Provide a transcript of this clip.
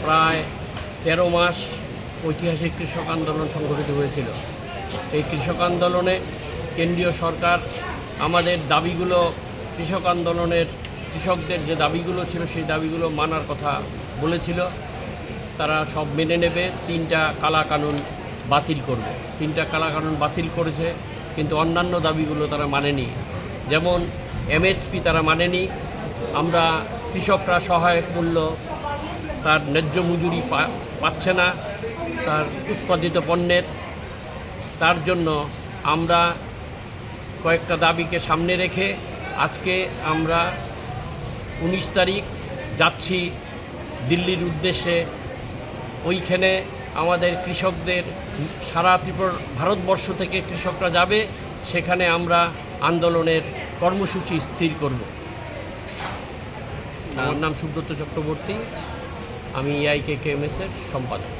প্রায় 13 মাস ঐতিহাসিক কৃষক আন্দোলন সংগঠিত হয়েছিল। এই কৃষক আন্দোলনে কেন্দ্রীয় সরকার আমাদের দাবিগুলো, কৃষকদের যে দাবিগুলো ছিল সেই দাবিগুলো মানার কথা বলেছিল। তারা সব মেনে নেবে, 3টা কালা কানুন বাতিল করবে। 3টা কালা কানুন বাতিল করেছে, কিন্তু অন্যান্য দাবিগুলো তারা মানেনি। যেমন এমএসপি তারা মানেনি। আমরা কৃষকরা সহায়ক মূল্য, তার ন্যায্য মজুরি পাচ্ছে না তার উৎপাদিত পণ্যের। তার জন্য আমরা কয়েকটা দাবিকে সামনে রেখে আজকে আমরা 19 তারিখ যাচ্ছি দিল্লির উদ্দেশ্যে। ওইখানে আমাদের কৃষকদের সারা ভারতবর্ষ থেকে কৃষকরা যাবে, সেখানে আমরা আন্দোলনের কর্মসূচি স্থির করব। আমার নাম সুব্রত চক্রবর্তী, আমি EIKKMS-এর সম্পাদক।